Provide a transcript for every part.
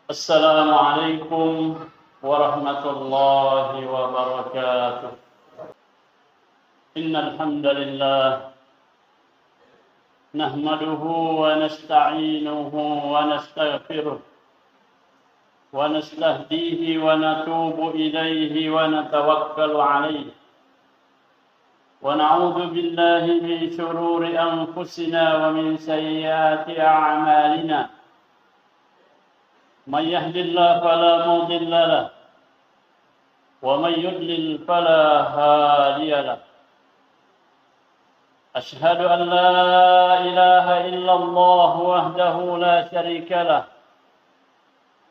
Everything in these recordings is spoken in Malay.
السلام عليكم ورحمة الله وبركاته. إن الحمد لله نحمده ونستعينه ونستغفره ونستهديه ونتوب إليه ونتوكل عليه ونعوذ بالله من شرور أنفسنا ومن سيئات أعمالنا. من يهد الله فلا مضل له ومن يضلل فلا هادي له. أشهد أن لا إله إلا الله وحده لا شريك له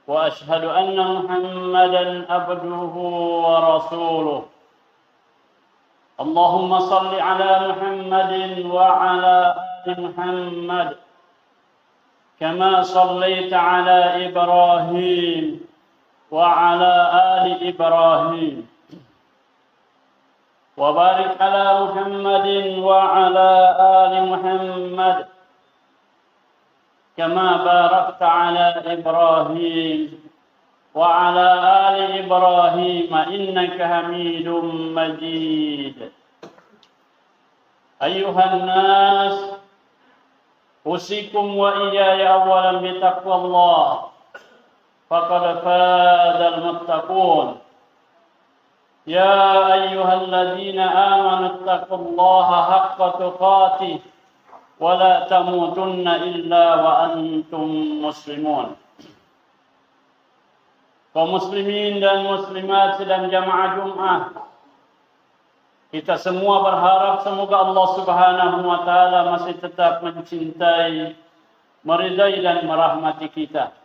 وأشهد أن محمدا عبده ورسوله. اللهم صل على محمد وعلى آل محمد كما صليت على إبراهيم وعلى آل إبراهيم وبارك على محمد وعلى آل محمد كما باركت على إبراهيم وعلى آل إبراهيم إنك حميد مجيد. أيها الناس، أوصيكم وإياي أولا بتقوى الله فقد فاز المتقون. يا أيها الذين آمنوا اتقوا الله حق تقاته ولا تموتن إلا وأنتم مسلمون. Kaum muslimin dan muslimat sedang jamaah Jumat, kita semua berharap semoga Allah Subhanahu wa taala masih tetap mencintai, meridai dan merahmati kita.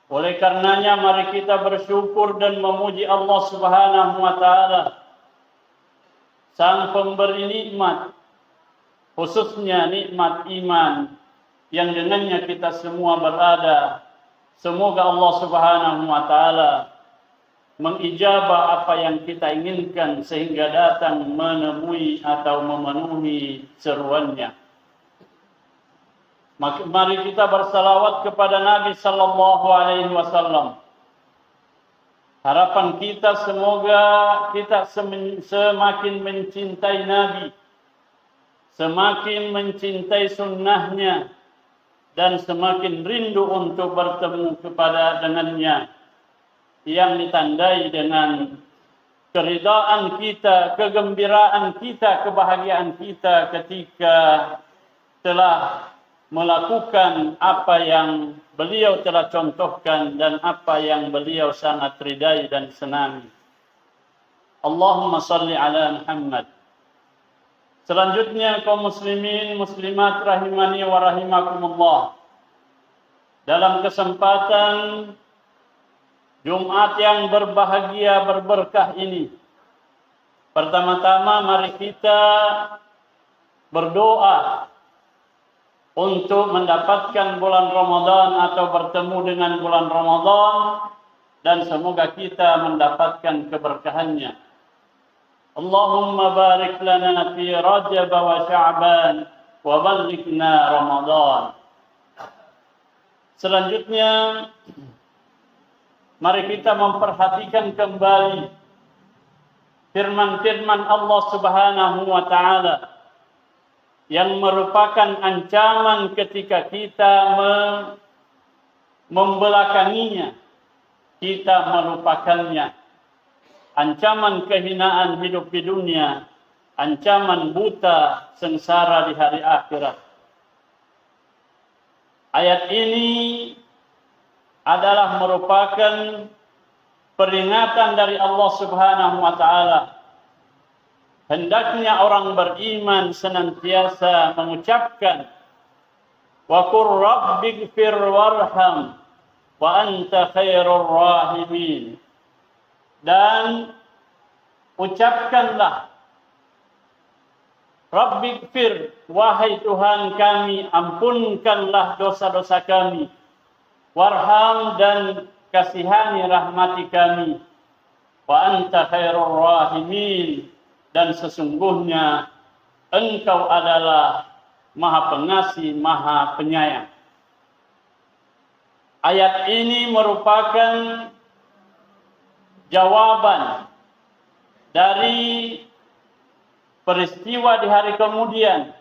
Oleh karenanya mari kita bersyukur dan memuji Allah Subhanahu wa taala, Sang pemberi nikmat, khususnya nikmat iman yang dengannya kita semua berada. Semoga Allah Subhanahu wa taala mengijabah apa yang kita inginkan sehingga datang menemui atau memenuhi seruannya. Mari kita bersalawat kepada Nabi sallallahu alaihi wasallam. Harapan kita semoga kita semakin mencintai Nabi, semakin mencintai sunnahnya, dan semakin rindu untuk bertemu dengannya, yang ditandai dengan keridaan kita, kegembiraan kita, kebahagiaan kita ketika telah melakukan apa yang beliau telah contohkan dan apa yang beliau sangat ridai dan senangi. Allahumma salli ala Muhammad. Selanjutnya kaum muslimin muslimat rahimani wa rahimakumullah. Dalam kesempatan Jumat yang berbahagia berberkah ini, pertama-tama mari kita berdoa untuk mendapatkan bulan Ramadan atau bertemu dengan bulan Ramadan, dan semoga kita mendapatkan keberkahannya. Allahumma barik lana fi Rajab wa Sya'ban wa ballighna Ramadan. Selanjutnya mari kita memperhatikan kembali firman-firman Allah Subhanahu wa taala yang merupakan ancaman ketika kita membelakanginya, kita melupakannya. Ancaman kehinaan hidup di dunia, ancaman buta sengsara di hari akhirat. Ayat ini adalah merupakan peringatan dari Allah Subhanahu wa taala. Hendaknya orang beriman senantiasa mengucapkan wa qur rabbighfir warham wa anta khairur rahimin. Dan ucapkanlah Rabbighfir, wahai Tuhan kami, ampunkanlah dosa-dosa kami. Warham, dan kasihani rahmati kami. Wa anta khairur rahimin, dan sesungguhnya Engkau adalah Maha Pengasih, Maha Penyayang. Ayat ini merupakan jawaban dari peristiwa di hari kemudian,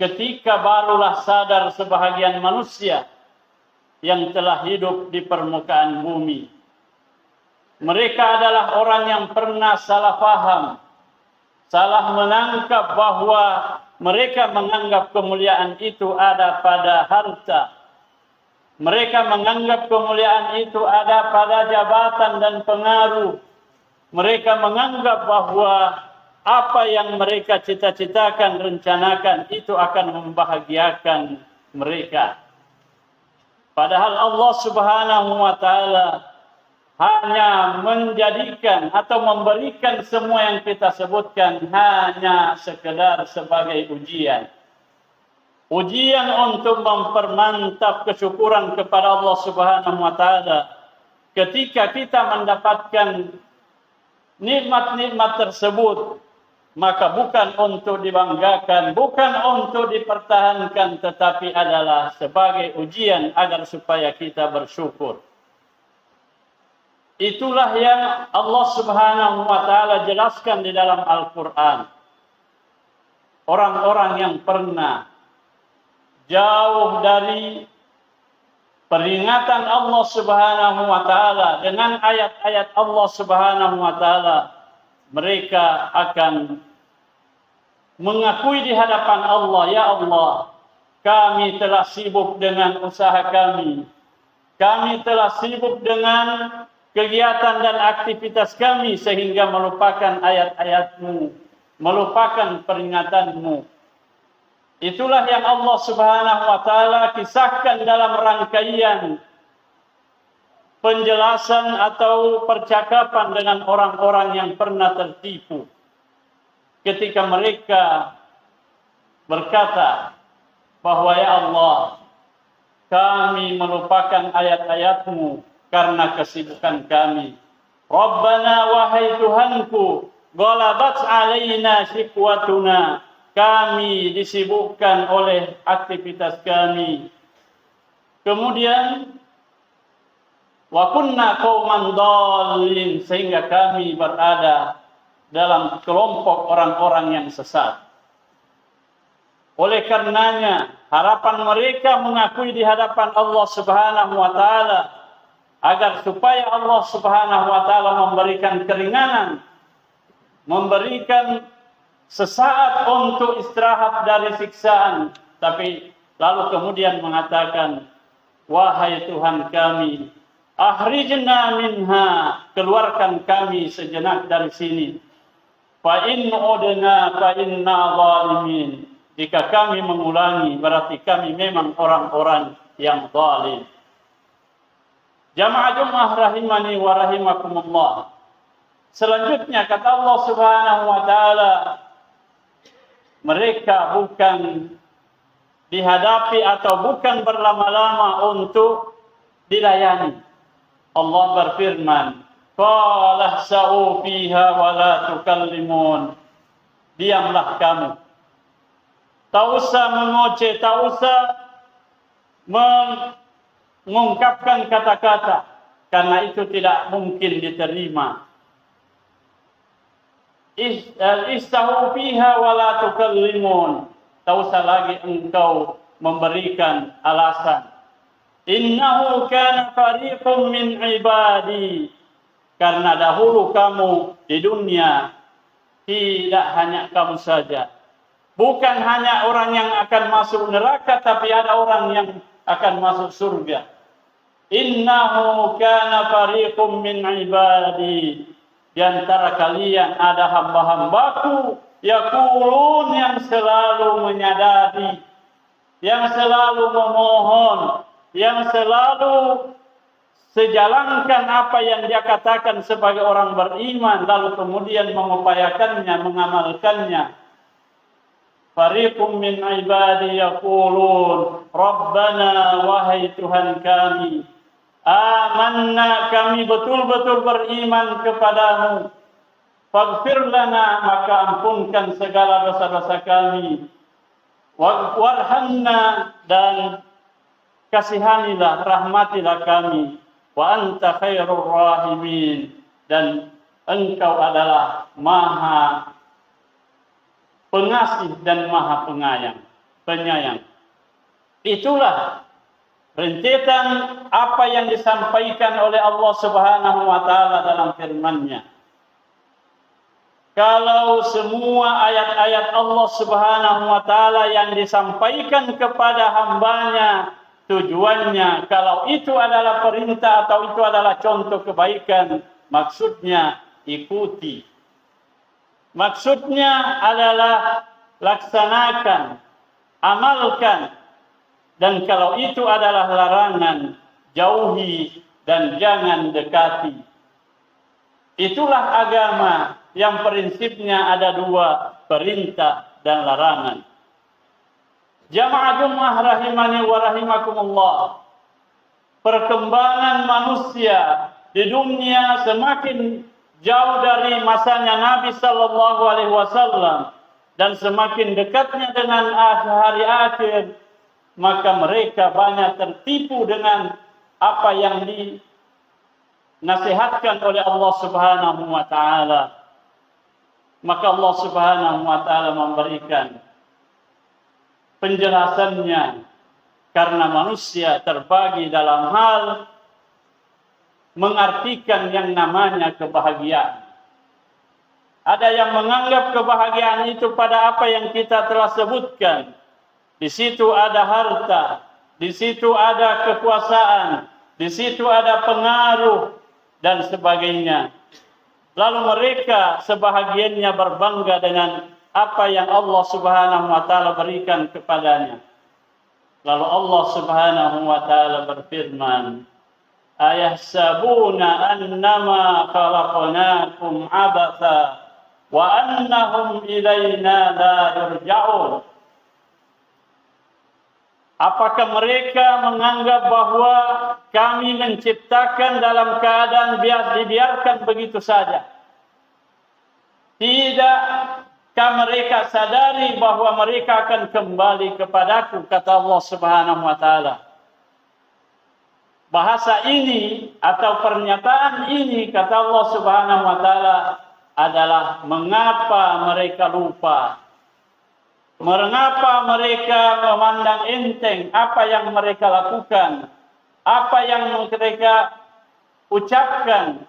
ketika barulah sadar sebahagian manusia yang telah hidup di permukaan bumi. Mereka adalah orang yang pernah salah faham, salah menangkap bahwa mereka menganggap kemuliaan itu ada pada harta. Mereka menganggap kemuliaan itu ada pada jabatan dan pengaruh. Mereka menganggap bahwa apa yang mereka cita-citakan, rencanakan itu akan membahagiakan mereka. Padahal Allah Subhanahu wa taala hanya menjadikan atau memberikan semua yang kita sebutkan hanya sekedar sebagai ujian. Ujian untuk mempermantap kesyukuran kepada Allah Subhanahu wa taala. Ketika kita mendapatkan nikmat-nikmat tersebut, maka bukan untuk dibanggakan, bukan untuk dipertahankan, tetapi adalah sebagai ujian agar supaya kita bersyukur. Itulah yang Allah Subhanahu wa taala jelaskan di dalam Al-Qur'an. Orang-orang yang pernah jauh dari peringatan Allah Subhanahu wa taala dengan ayat-ayat Allah Subhanahu wa taala, mereka akan mengakui di hadapan Allah, ya Allah, kami telah sibuk dengan usaha kami. Kami telah sibuk dengan kegiatan dan aktivitas kami sehingga melupakan ayat-ayat-Mu, melupakan peringatanmu. Itulah yang Allah Subhanahu wa taala kisahkan dalam rangkaian penjelasan atau percakapan dengan orang-orang yang pernah tertipu. Ketika mereka berkata bahwa ya Allah, kami melupakan ayat-ayat-Mu karena kesibukan kami. Rabbana, wahai Tuhanku, ghalabat alaina syikwatuna. Kami disibukkan oleh aktivitas kami. Kemudian wa kunna qauman dhalin, sehingga kami berada dalam kelompok orang-orang yang sesat. Oleh karenanya, harapan mereka mengakui di hadapan Allah Subhanahu wa taala agar supaya Allah Subhanahu wa taala memberikan keringanan, memberikan sesaat untuk istirahat dari siksaan, tapi lalu kemudian mengatakan, wahai Tuhan kami, akhrijna minha, keluarkan kami sejenak dari sini. Fa in udna fa inna zalimin. Jika kami mengulangi, berarti kami memang orang-orang yang zalim. Jamaah Jumat rahimani wa rahimakumullah. Selanjutnya kata Allah Subhanahu wa taala, mereka bukan dihadapi atau bukan berlama-lama untuk dilayani. Allah berfirman, qala sa'u fiha wa la tukallimun. Diamlah kamu. Tak usah mengoceh, tak usah mengungkapkan kata-kata, karena itu tidak mungkin diterima. Istahu fiha wa la tukallimun. Tak usah lagi engkau memberikan alasan. Innahu kana fariqun min ibadi. Karena dahulu kamu di dunia, tidak hanya kamu saja. Bukan hanya orang yang akan masuk neraka, tapi ada orang yang akan masuk surga. Innahu kana fariqun min ibadi. Di antara kalian ada hamba-hambaku yaqulun, yang selalu menyadari, yang selalu memohon, yang selalu sejalankan apa yang dia katakan sebagai orang beriman, lalu kemudian mengupayakannya, mengamalkannya. Fariqum min ibadi yaqulun Rabbana, wahai Tuhan kami, amanna, kami betul-betul beriman kepadamu. Faghfir lana, maka ampunkan segala dosa-dosa kami. Warhamna, dan kasihanilah, rahmatilah kami. Wa anta khairur rahimin, dan engkau adalah maha pengasih dan maha penyayang. Itulah rentetan apa yang disampaikan oleh Allah Subhanahu wa taala dalam firman-Nya. Kalau semua ayat-ayat Allah Subhanahu wa taala yang disampaikan kepada hambanya, tujuannya kalau itu adalah perintah atau itu adalah contoh kebaikan, maksudnya ikuti. Maksudnya adalah laksanakan, amalkan. Dan kalau itu adalah larangan, jauhi dan jangan dekati. Itulah agama yang prinsipnya ada dua, perintah dan larangan. Jamaah Jumat rahimani wa rahimakumullah. Perkembangan manusia di dunia semakin jauh dari masanya Nabi sallallahu alaihi wasallam dan semakin dekatnya dengan hari akhir, maka mereka banyak tertipu dengan apa yang dinasihatkan oleh Allah Subhanahu wa taala. Maka Allah Subhanahu wa taala memberikan penjelasannya, karena manusia terbagi dalam hal mengartikan yang namanya kebahagiaan. Ada yang menganggap kebahagiaan itu pada apa yang kita telah sebutkan. Di situ ada harta, di situ ada kekuasaan, di situ ada pengaruh dan sebagainya. Lalu mereka sebahagiannya berbangga dengan apa yang Allah Subhanahu wa taala berikan kepadanya. Lalu Allah Subhanahu wa taala berfirman, "Ayahsabuna annama khalaqnakum abatha wa annahum ilaina la yurja'un." Apakah mereka menganggap bahwa kami menciptakan dalam keadaan dibiarkan begitu saja? Tidakkah mereka sadari bahwa mereka akan kembali kepadaku, kata Allah Subhanahu wa taala. Bahasa ini atau pernyataan ini, kata Allah Subhanahu wa taala, adalah mengapa mereka lupa. Mengapa mereka memandang enteng apa yang mereka lakukan, apa yang mereka ucapkan.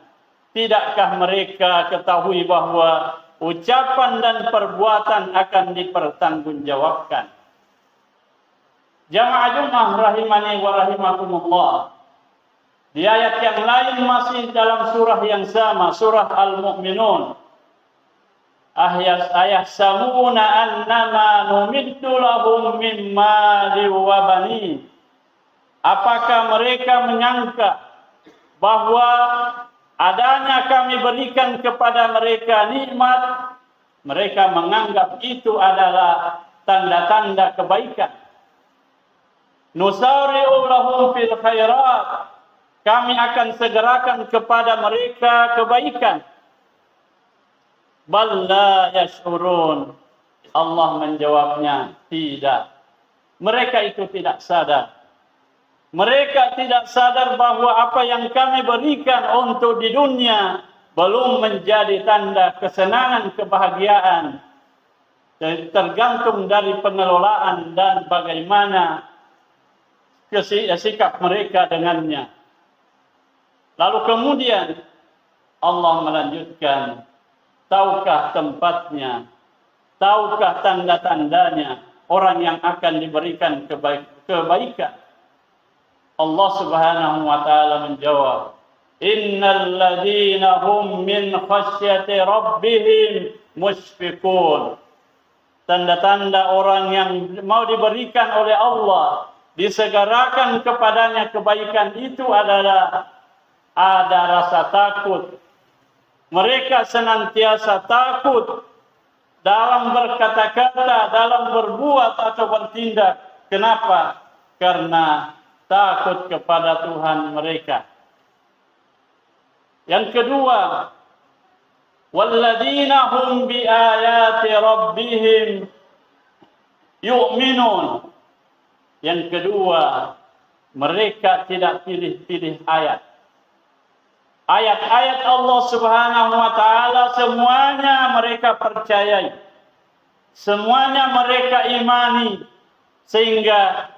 Tidakkah mereka ketahui bahwa ucapan dan perbuatan akan dipertanggungjawabkan? Jamaah Jumat rahimani wa rahimakumullah. Di ayat yang lain masih dalam surah yang sama, surah Al-Mu'minun. Ayahsabuna annama numiddu lahum min mali wa banin. Apakah mereka menyangka bahwa adanya kami berikan kepada mereka nikmat, mereka menganggap itu adalah tanda-tanda kebaikan. Nusari'u lahum fil khairat. Kami akan segerakan kepada mereka kebaikan. Bal la yash'urun. Allah menjawabnya, tidak. Mereka itu tidak sadar. Mereka tidak sadar bahwa apa yang kami berikan untuk di dunia belum menjadi tanda kesenangan, kebahagiaan. Tergantung dari pengelolaan dan bagaimana sikap mereka dengannya. Lalu kemudian Allah melanjutkan, tahukah tempatnya, tahukah tanda-tandanya orang yang akan diberikan kebaikan? Allah Subhanahu wa taala menjawab, innal ladzina hum min khasyati rabbihim mushfiqun. Tanda-tanda orang yang mau diberikan oleh Allah, disegerakan kepadanya kebaikan itu adalah ada rasa takut. Mereka senantiasa takut dalam berkata-kata, dalam berbuat atau bertindak. Kenapa? Karena takut kepada Tuhan mereka. Yang kedua, walladzina hum bi ayati rabbihim yu'minun. Yang kedua, Mereka tidak pilih-pilih ayat. Ayat-ayat Allah Subhanahu wa taala semuanya mereka percayai. Semuanya mereka imani, sehingga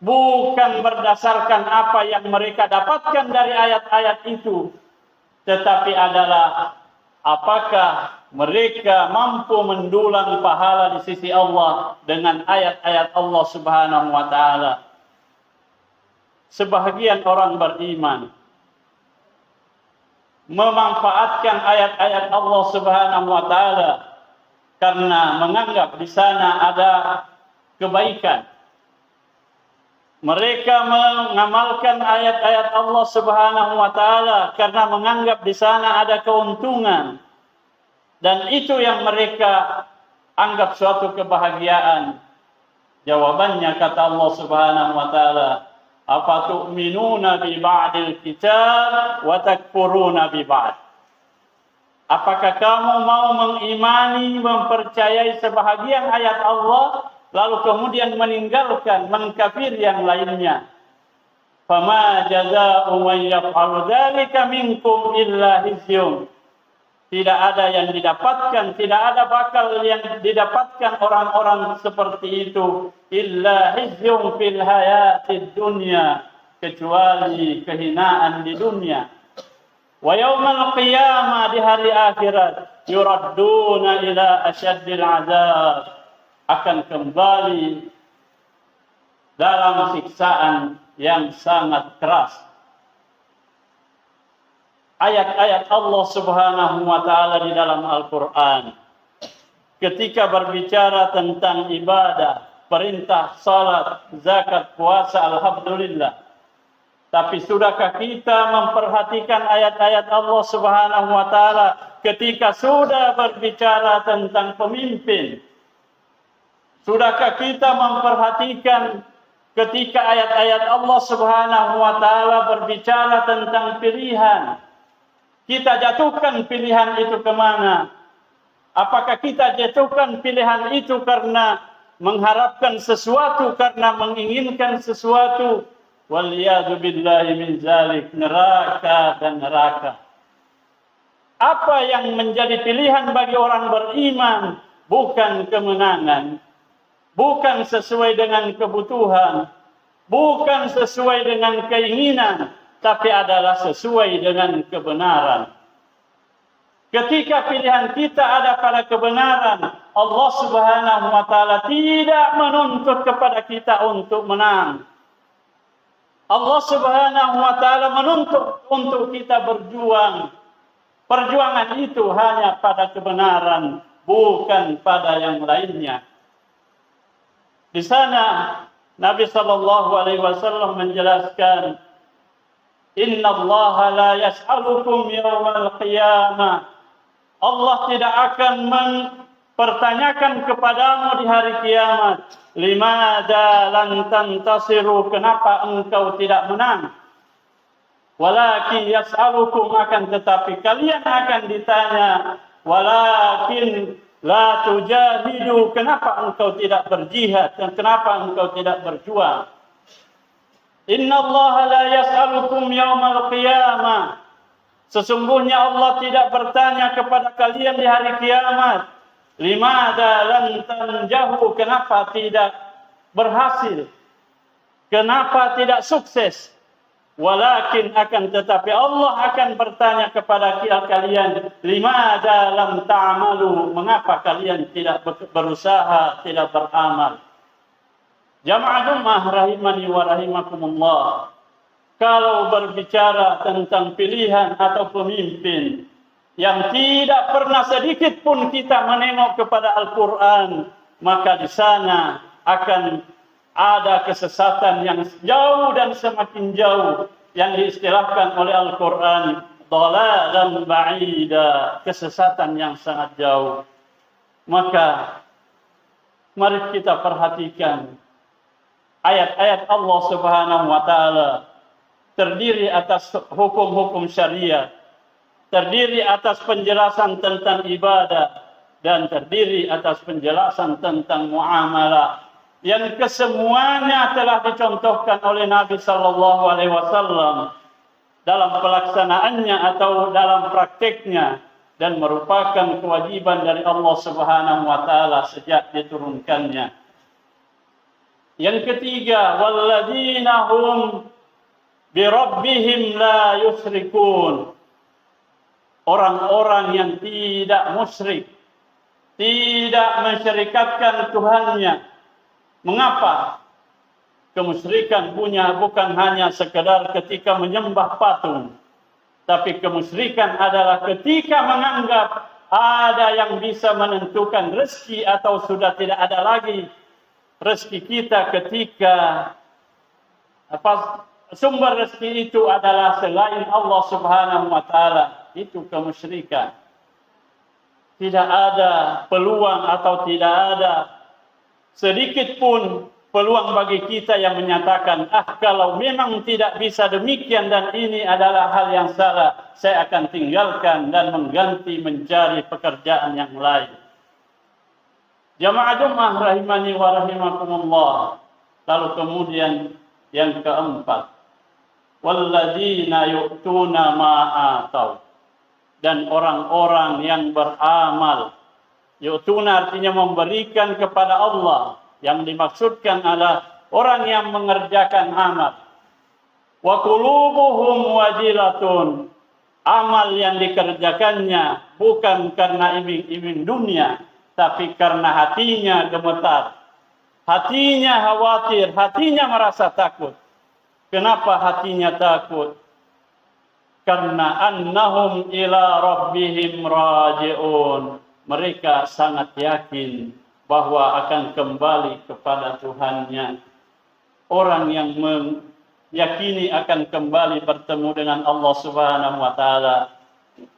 bukan berdasarkan apa yang mereka dapatkan dari ayat-ayat itu, tetapi adalah apakah mereka mampu mendulang pahala di sisi Allah dengan ayat-ayat Allah Subhanahu wa taala. Sebahagian orang beriman memanfaatkan ayat-ayat Allah Subhanahu wa taala karena menganggap di sana ada kebaikan. Mereka mengamalkan ayat-ayat Allah Subhanahu wa taala karena menganggap di sana ada keuntungan. Dan itu yang mereka anggap suatu kebahagiaan. Jawabannya kata Allah Subhanahu wa taala, "Afatu'minuna bi ba'dil kitab wa takfuruna bi ba'd?" Apakah kamu mau mengimani, mempercayai sebahagian ayat Allah, lalu kemudian meninggalkan, mengkafir yang lainnya? Fama jazaa'u man yaf'alu dzalika minkum illa khizyun. Tidak ada yang didapatkan, tidak ada bakal yang didapatkan orang-orang seperti itu illa khizyun fil hayatid dunya, kecuali kehinaan di dunia. Wa yaumal qiyamah, di hari akhirat, yuradduna ila asyaddil azab, akan kembali dalam siksaan yang sangat keras. Ayat-ayat Allah Subhanahu wa taala di dalam Al-Qur'an ketika berbicara tentang ibadah, perintah salat, zakat, puasa, alhamdulillah. Tapi sudahkah kita memperhatikan ayat-ayat Allah Subhanahu wa taala ketika sudah berbicara tentang pemimpin? Sudahkah kita memperhatikan ketika ayat-ayat Allah Subhanahu wa taala berbicara tentang pilihan? Kita jatuhkan pilihan itu kemana? Apakah kita jatuhkan pilihan itu karena mengharapkan sesuatu, karena menginginkan sesuatu? Waliyadu billahi min zalik, neraka dan neraka. Apa yang menjadi pilihan bagi orang beriman? Bukan kemenangan, bukan sesuai dengan kebutuhan, bukan sesuai dengan keinginan, tapi adalah sesuai dengan kebenaran. Ketika pilihan kita ada pada kebenaran, Allah Subhanahu wa taala tidak menuntut kepada kita untuk menang. Allah Subhanahu wa taala menuntut untuk kita berjuang. Perjuangan itu hanya pada kebenaran, bukan pada yang lainnya. Di sana Nabi sallallahu alaihi wasallam menjelaskan, "Inna Allah la yas'alukum yawmal qiyamah." Allah tidak akan mempertanyakan kepadamu di hari kiamat, "Limada lan tantasiru?" Kenapa engkau tidak menang? Walakin yas'alukum, akan tetapi kalian akan ditanya, walakin la tujahidu, kenapa engkau tidak berjihad dan kenapa engkau tidak berjuang? Inna Allah la yas'alukum yawmal qiyamah. Sesungguhnya Allah tidak bertanya kepada kalian di hari kiamat, limada lam tanjahu, kenapa tidak berhasil, kenapa tidak sukses? Walakin, akan tetapi Allah akan bertanya kepada kalian, limada lam ta'malu, mengapa kalian tidak berusaha, tidak beramal? Jamaah Jummah rahimani wa rahimakumullah. Kalau berbicara tentang pilihan atau pemimpin yang tidak pernah sedikit pun kita menengok kepada Al-Quran, maka di sana akan ada kesesatan yang jauh dan semakin jauh yang diistilahkan oleh Al-Quran dhalalan ba'ida, kesesatan yang sangat jauh. Maka mari kita perhatikan ayat-ayat Allah Subhanahu wa taala terdiri atas hukum-hukum syariat, terdiri atas penjelasan tentang ibadah, dan terdiri atas penjelasan tentang muamalah. yang kesemuanya telah dicontohkan oleh Nabi sallallahu alaihi wasallam dalam pelaksanaannya atau dalam prakteknya dan merupakan kewajiban dari Allah Subhanahu wa taala sejak diturunkannya. Yang ketiga, walladzina hum bi rabbihim la yusyrikun. Orang-orang yang tidak musyrik, tidak mensyirikatkan Tuhannya. Mengapa? Kemusyrikan bukan hanya sekedar ketika menyembah patung, tapi kemusyrikan adalah ketika menganggap ada yang bisa menentukan rezeki atau sudah tidak ada lagi rezeki kita ketika sumber rezeki itu adalah selain Allah Subhanahu wa taala. Itu kemusyrikan. Tidak ada peluang atau tidak ada sedikit pun peluang bagi kita yang menyatakan, kalau memang tidak bisa demikian dan ini adalah hal yang salah, saya akan tinggalkan dan mengganti mencari pekerjaan yang lain. Jamaah Jumat rahimani wa rahimakumullah. Lalu kemudian yang keempat, walladzina yu'tuna ma atau. Dan orang-orang yang beramal. Yu'tuna artinya memberikan kepada Allah. Yang dimaksudkan adalah orang yang mengerjakan amal. Wa qulubuhum wajilatun. Amal yang dikerjakannya bukan karena iming-iming dunia, tapi karena hatinya gemetar. Hatinya khawatir, hatinya merasa takut. Kenapa hatinya takut? Karena annahum ila rabbihim raji'un. Mereka sangat yakin bahwa akan kembali kepada Tuhannya. Orang yang meyakini akan kembali bertemu dengan Allah Subhanahu wa taala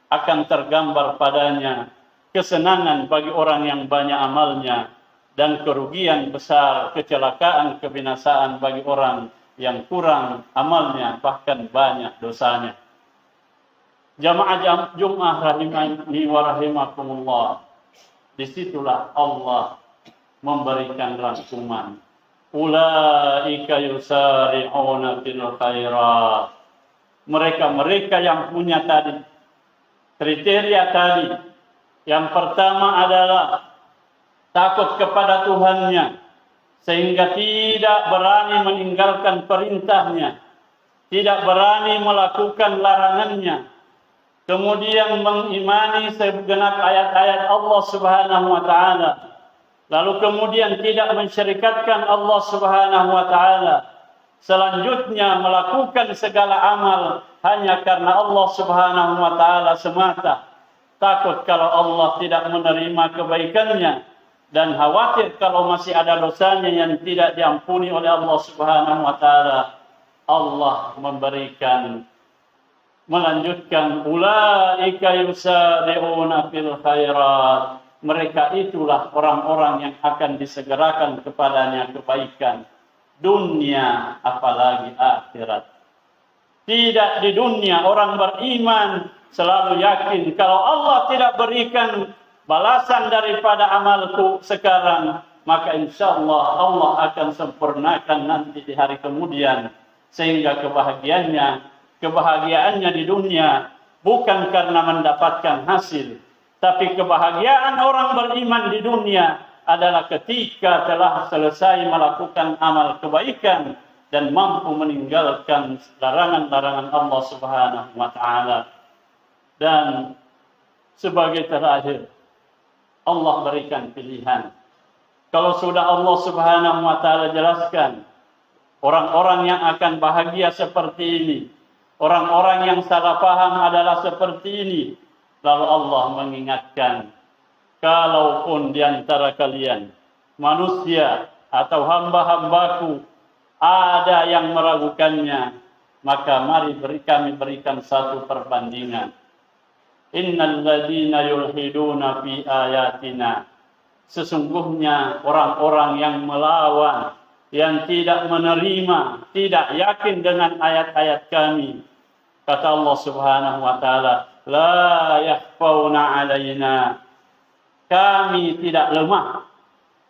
akan tergambar padanya kesenangan bagi orang yang banyak amalnya dan kerugian besar, kecelakaan, kebinasaan bagi orang yang kurang amalnya bahkan banyak dosanya. Jamaah Jumat rahimani wa rahimakumullah. Disitulah Allah memberikan rangkuman. Ulaika yusari'una fil khairat. Mereka-mereka yang punya tadi kriteria tadi. Yang pertama adalah takut kepada Tuhannya sehingga tidak berani meninggalkan perintahnya, tidak berani melakukan larangannya. Kemudian mengimani segenap ayat-ayat Allah Subhanahu wa taala. Lalu kemudian tidak mensyirikatkan Allah Subhanahu wa taala. Selanjutnya melakukan segala amal hanya karena Allah Subhanahu wa taala semata. Takut kalau Allah tidak menerima kebaikannya dan khawatir kalau masih ada dosanya yang tidak diampuni oleh Allah Subhanahu wa taala. Allah melanjutkan ulaika yusari'una fil khairat. Mereka itulah orang-orang yang akan disegerakan kepadanya kebaikan dunia apalagi akhirat. Tidak di dunia orang beriman selalu yakin kalau Allah tidak berikan balasan daripada amalku sekarang, maka insyaallah Allah akan sempurnakan nanti di hari kemudian sehingga kebahagiaannya di dunia bukan karena mendapatkan hasil, tapi kebahagiaan orang beriman di dunia adalah ketika telah selesai melakukan amal kebaikan dan mampu meninggalkan larangan-larangan Allah Subhanahu wa taala. Dan sebagai terakhir, Allah berikan pilihan. Kalau sudah Allah Subhanahu wa taala jelaskan orang-orang yang akan bahagia seperti ini, orang-orang yang salah paham adalah seperti ini. Lalu Allah mengingatkan, kalaupun di antara kalian manusia atau hamba-hambaku ada yang meragukannya, maka mari kami berikan satu perbandingan. Innal ladzina yulhiduna fi ayatina. Sesungguhnya orang-orang yang melawan, yang tidak menerima, tidak yakin dengan ayat-ayat kami. Kata Allah Subhanahu wa taala, la yakhfauna alaina. Kami tidak lemah.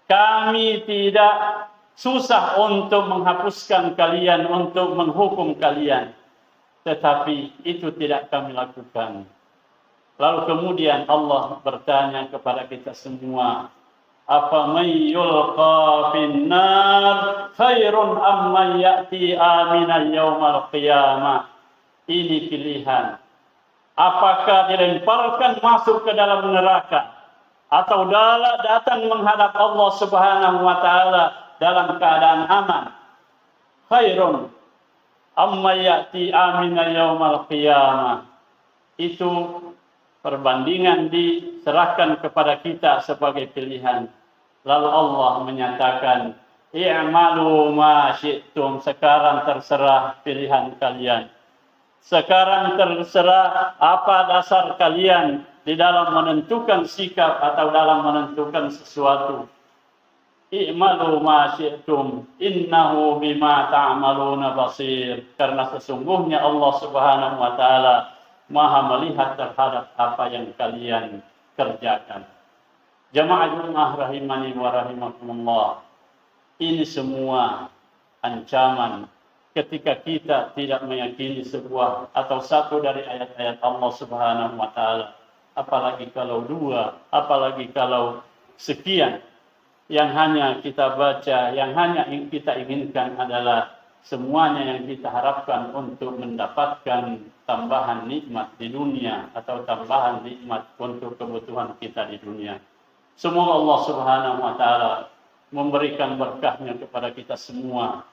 Kami tidak susah untuk menghapuskan kalian, untuk menghukum kalian. Tetapi itu tidak kami lakukan. Lalu kemudian Allah bertanya kepada kita semua, apa may yulqa finnar khairun amman ya'ti aminan yaumal qiyamah. Ini pilihan. Apakah dilemparkan masuk ke dalam neraka atau datang menghadap Allah Subhanahu wa taala dalam keadaan aman? Khairun amma ya'ti aminan yaumal qiyamah. Itu perbandingan diserahkan kepada kita sebagai pilihan. Lalu Allah menyatakan, i'malu ma syi'tum. Sekarang terserah pilihan kalian. Sekarang terserah apa dasar kalian di dalam menentukan sikap atau dalam menentukan sesuatu. I'malu ma syi'tum innahu bima ta'maluna basir. Karena sesungguhnya Allah Subhanahu wa taala Maha melihat terhadap apa yang kalian kerjakan. Jamaah Jumat rahimani wa rahimakumullah. Ini semua ancaman ketika kita tidak meyakini sebuah atau satu dari ayat-ayat Allah Subhanahu wa taala. Apalagi kalau dua, apalagi kalau sekian. Yang hanya kita baca, yang hanya kita inginkan adalah semuanya yang kita harapkan untuk mendapatkan tambahan nikmat di dunia atau tambahan nikmat untuk kebutuhan kita di dunia. Semoga Allah Subhanahu wa taala memberikan berkahnya kepada kita semua.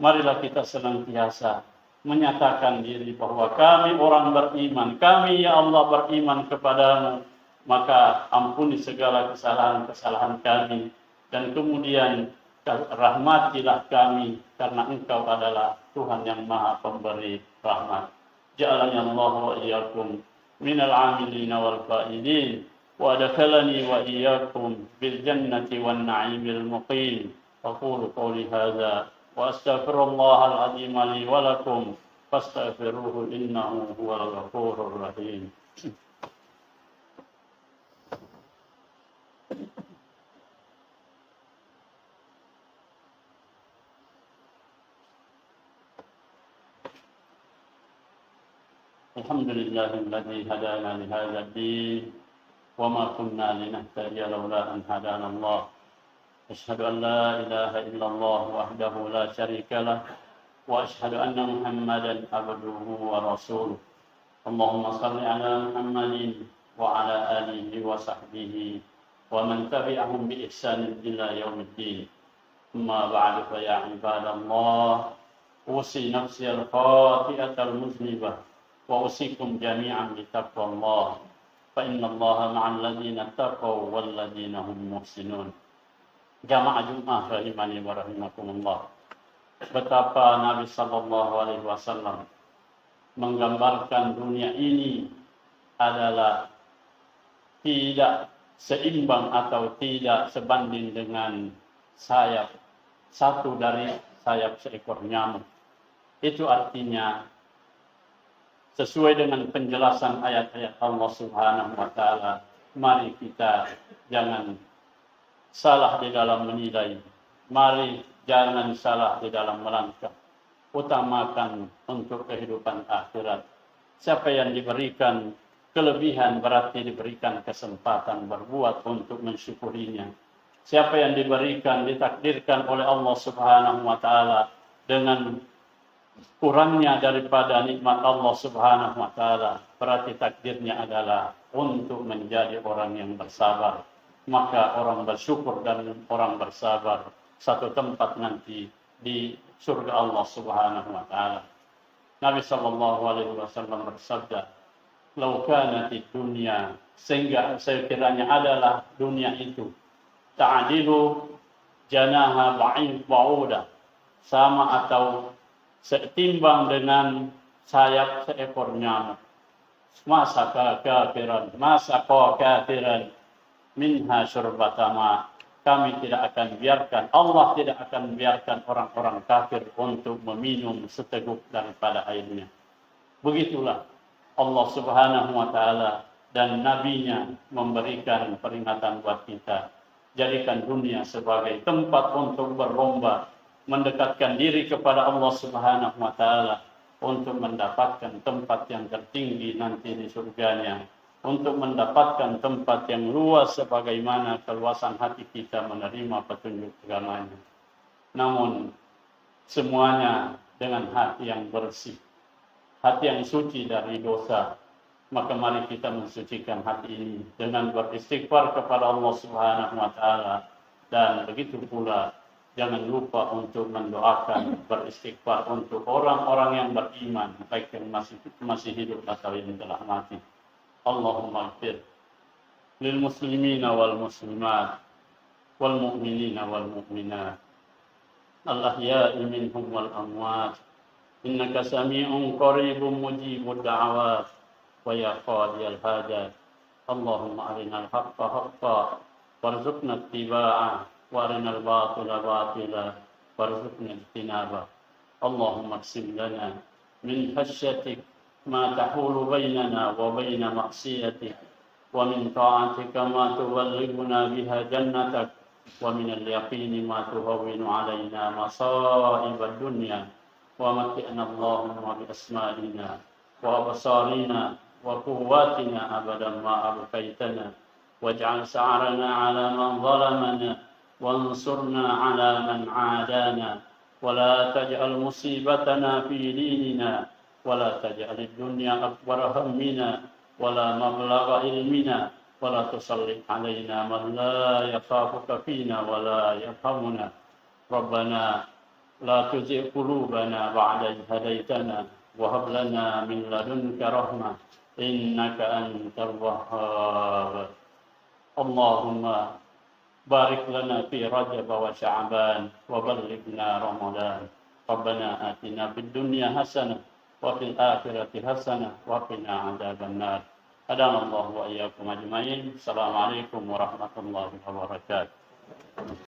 Marilah kita senantiasa menyatakan diri bahwa kami orang beriman, kami ya Allah beriman kepadamu, maka ampuni segala kesalahan-kesalahan kami dan kemudian rahmatilah kami karena Engkau adalah Tuhan yang Maha Pemberi rahmat. Ja'alani Allah wa iyyakum minal 'amilin wal fa'ilin wa adkhalani wa iyyakum bil jannati wan na'imil muqim. Aqulu qawli hadza wa astaghfirullahal 'azim li wa lakum fastaghfiruhu innahu huwal ghafurur rahim. Alhamdulillahilladzi hadana li hadzal din wa ma kunna linahtadiya laula an hadana Allah. Asyhadu an la ilaha illallah wahdahu la syarika lah wa asyhadu anna Muhammadan abduhu wa rasuluh. Allahumma shalli ala Muhammadin wa ala alihi wa sahbihi wa man tabi'ahum bi ihsanin ila yaumiddin. Amma ba'du fa ya ibadallah, usi nafsi al-khati'atal muznibah وأوصيكم جميعا بتقوى الله فإن الله مع الذين اتقوا والذين هم محسنون. Jamaah Jumat rahimani wa rahimakumullah. Betapa Nabi sallallahu alaihi wasallam menggambarkan dunia ini adalah tidak seimbang atau tidak sebanding dengan sayap satu dari sayap seekor nyamuk. Itu artinya sesuai dengan penjelasan ayat-ayat Allah Subhanahu wa taala, mari kita jangan salah di dalam menilai. Mari jangan salah di dalam melangkah. Utamakan untuk kehidupan akhirat. Siapa yang diberikan kelebihan berarti diberikan kesempatan berbuat untuk mensyukurinya. Siapa yang diberikan, ditakdirkan oleh Allah Subhanahu wa taala dengan kurangnya daripada nikmat Allah Subhanahu wa taala, berarti takdirnya adalah untuk menjadi orang yang bersabar. Maka orang bersyukur dan orang bersabar satu tempat nanti di surga Allah Subhanahu wa taala. Nabi sallallahu alaihi wasallam bersabda, "Lau kanatid dunya," sehingga sekiranya adalah dunia itu, ta'dilu janaha ba'udah, sama atau setimbang dengan sayap seekor nyamuk. Masa kafiran minha syurbatama. Kami tidak akan biarkan, Allah tidak akan biarkan orang-orang kafir untuk meminum seteguk daripada airnya. Begitulah Allah Subhanahu wa taala dan nabinya memberikan peringatan buat kita. jadikan dunia sebagai tempat untuk berlomba mendekatkan diri kepada Allah Subhanahu wa taala untuk mendapatkan tempat yang tertinggi nanti di surganya, untuk mendapatkan tempat yang luas sebagaimana keluasan hati kita menerima petunjuk agamanya. Namun semuanya dengan hati yang bersih, hati yang suci dari dosa. Maka mari kita mensucikan hati ini dengan beristighfar kepada Allah Subhanahu wa taala, dan begitu pula jangan lupa untuk mendoakan, beristighfar untuk orang-orang yang beriman, baik yang masih hidup atau yang telah mati. Allahumma ighfir lil muslimina wal muslimat wal mu'minina wal mu'minat al ahya'i minhum wal amwat innaka sami'un qaribun mujibud da'awat wa ya qadiyal hajat. Allahumma arinal haqqa haqqa warzuqna ittiba'ah wa arinal batila batila warzuqna ijtinabah. Allahumma qsim lana min khashyatik ma tahulu bainana wa baina ma'siyatik wa min ta'atika ma tuballighuna biha jannatak wa min al-yaqini ma tuhawwinu alaina masa'ibad dunya wa matti'na Allahumma bi asma'ina wa absarina wa quwwatina abadan ma abqaitana waj'al sa'rana 'ala man zalamana wansurna 'ala man 'adana wa la taj'al musibatana fi dinina wa la taj'al ad-dunya akbar hammina wa la mablagha ilmina wa la tusallit 'alaina man la yakhafuka fina wa la yarhamuna. Rabbana la tuzigh qulubana ba'da idh hadaytana wa hab lana min ladunka rahmah innaka antal wahhab. Allahumma barik lana fi Rajab wa Sya'ban wa ballighna Ramadan. Rabbana atina fid dunya hasanah wa fil akhirati hasanah wa qina adzabannar. Hadanallahu wa iyyakum ajmain. Assalamualaikum warahmatullahi wabarakatuh.